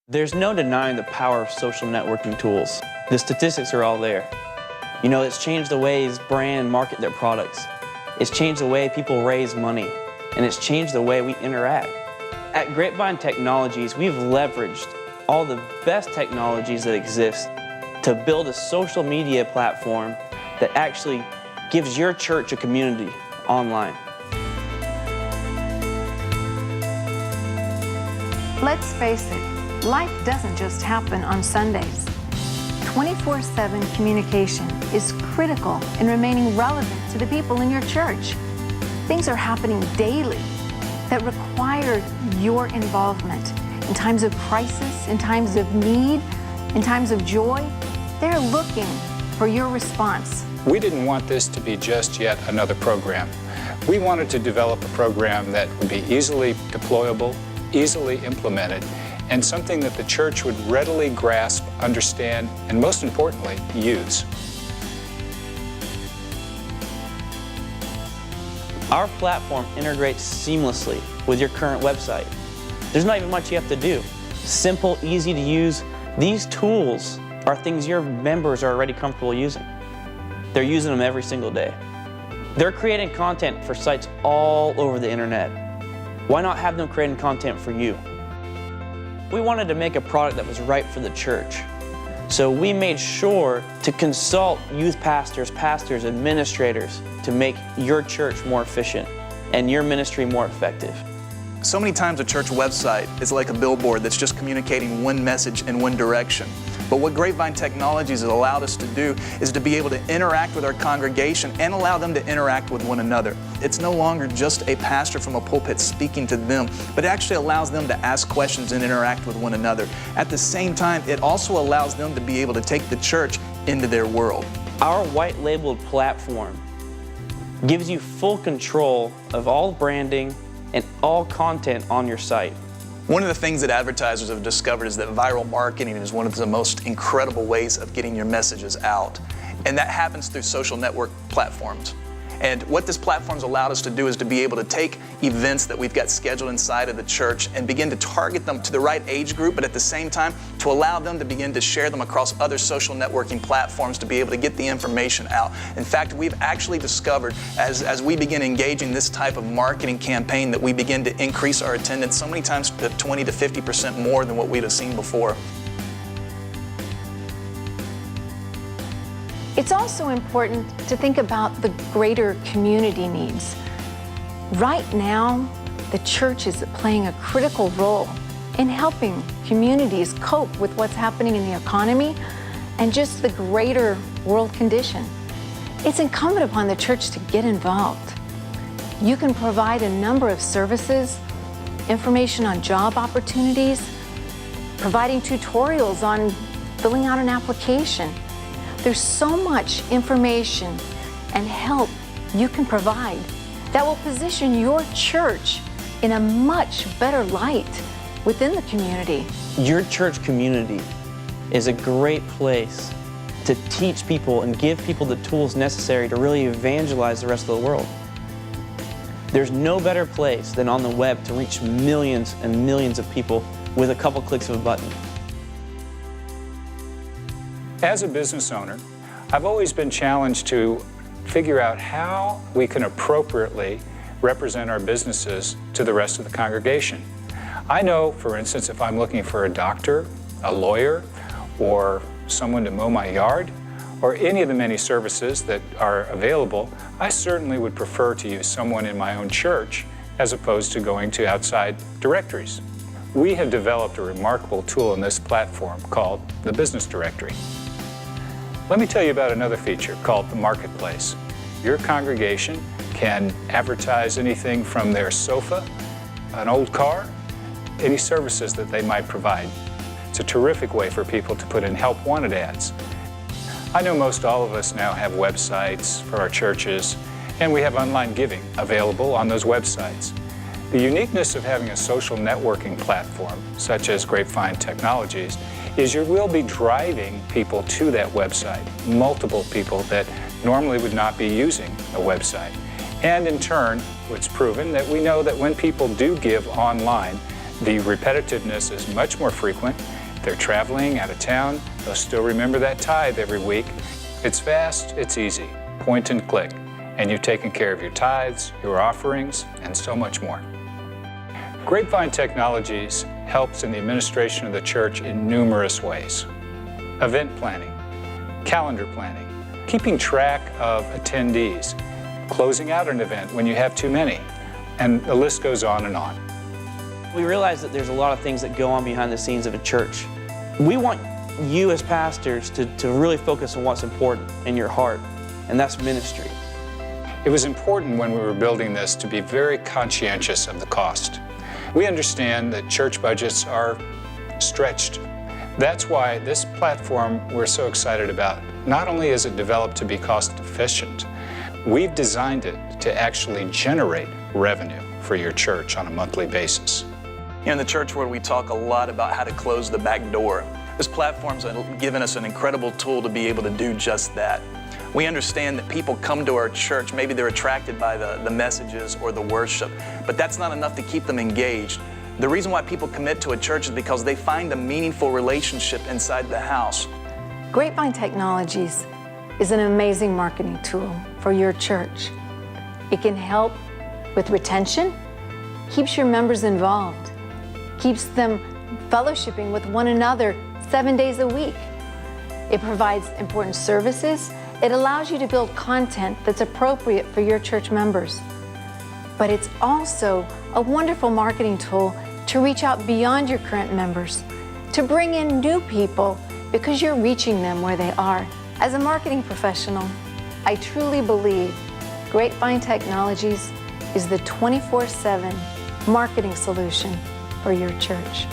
There's no denying the power of social networking tools. The statistics are all there. You know, it's changed the ways brands market their products. It's changed the way people raise money. And it's changed the way we interact. At Grapevine Technologies, we've leveraged all the best technologies that exist to build a social media platform that actually gives your church a community online. Let's face it, life doesn't just happen on Sundays. 24/7 communication is critical in remaining relevant to the people in your church. Things are happening daily that require your involvement. In times of crisis, in times of need, in times of joy, they're looking for your response. We didn't want this to be just yet another program. We wanted to develop a program that would be easily deployable, easily implemented, and something that the church would readily grasp, understand, and most importantly, use. Our platform integrates seamlessly with your current website. There's not even much you have to do. Simple, easy to use. These tools are things your members are already comfortable using. They're using them every single day. They're creating content for sites all over the internet. Why not have them creating content for you? We wanted to make a product that was right for the church. So we made sure to consult youth pastors, administrators to make your church more efficient and your ministry more effective. So many times a church website is like a billboard that's just communicating one message in one direction. But what Grapevine Technologies has allowed us to do is to be able to interact with our congregation and allow them to interact with one another. It's no longer just a pastor from a pulpit speaking to them, but it actually allows them to ask questions and interact with one another. At the same time, it also allows them to be able to take the church into their world. Our white labeled platform gives you full control of all branding and all content on your site. One of the things that advertisers have discovered is that viral marketing is one of the most incredible ways of getting your messages out. And that happens through social network platforms. And what this platform's allowed us to do is to be able to take events that we've got scheduled inside of the church and begin to target them to the right age group, but at the same time to allow them to begin to share them across other social networking platforms to be able to get the information out. In fact, we've actually discovered as we begin engaging this type of marketing campaign that we begin to increase our attendance so many times to 20 to 50% more than what we'd have seen before. It's also important to think about the greater community needs. Right now, the church is playing a critical role in helping communities cope with what's happening in the economy and just the greater world condition. It's incumbent upon the church to get involved. You can provide a number of services, information on job opportunities, providing tutorials on filling out an application. There's so much information and help you can provide that will position your church in a much better light within the community. Your church community is a great place to teach people and give people the tools necessary to really evangelize the rest of the world. There's no better place than on the web to reach millions and millions of people with a couple clicks of a button. As a business owner, I've always been challenged to figure out how we can appropriately represent our businesses to the rest of the congregation. I know, for instance, if I'm looking for a doctor, a lawyer, or someone to mow my yard, or any of the many services that are available, I certainly would prefer to use someone in my own church as opposed to going to outside directories. We have developed a remarkable tool in this platform called the Business Directory. Let me tell you about another feature called the Marketplace. Your congregation can advertise anything from their sofa, an old car, any services that they might provide. It's a terrific way for people to put in help wanted ads. I know most all of us now have websites for our churches, and we have online giving available on those websites. The uniqueness of having a social networking platform, such as Grapevine Technologies, is you will be driving people to that website, multiple people that normally would not be using a website. And in turn, it's proven that we know that when people do give online, The repetitiveness is much more frequent. If they're traveling out of town, they'll still remember that tithe every week. It's fast, it's easy, point and click, and you've taken care of your tithes, your offerings, and so much more. Grapevine Technologies helps in the administration of the church in numerous ways. Event planning, calendar planning, keeping track of attendees, closing out an event when you have too many, and the list goes on and on. We realize that there's a lot of things that go on behind the scenes of a church. We want you as pastors to really focus on what's important in your heart, and that's ministry. It was important when we were building this to be very conscientious of the cost. We understand that church budgets are stretched. That's why this platform we're so excited about. Not only is it developed to be cost efficient, we've designed it to actually generate revenue for your church on a monthly basis. Here in the church world, we talk a lot about how to close the back door. This platform's given us an incredible tool to be able to do just that. We understand that people come to our church, maybe they're attracted by the messages or the worship, but that's not enough to keep them engaged. The reason why people commit to a church is because they find a meaningful relationship inside the house. Grapevine Technologies is an amazing marketing tool for your church. It can help with retention, keeps your members involved, keeps them fellowshipping with one another 7 days a week. It provides important services. It allows you to build content that's appropriate for your church members. But it's also a wonderful marketing tool to reach out beyond your current members, to bring in new people because you're reaching them where they are. As a marketing professional, I truly believe Grapevine Technologies is the 24/7 marketing solution for your church.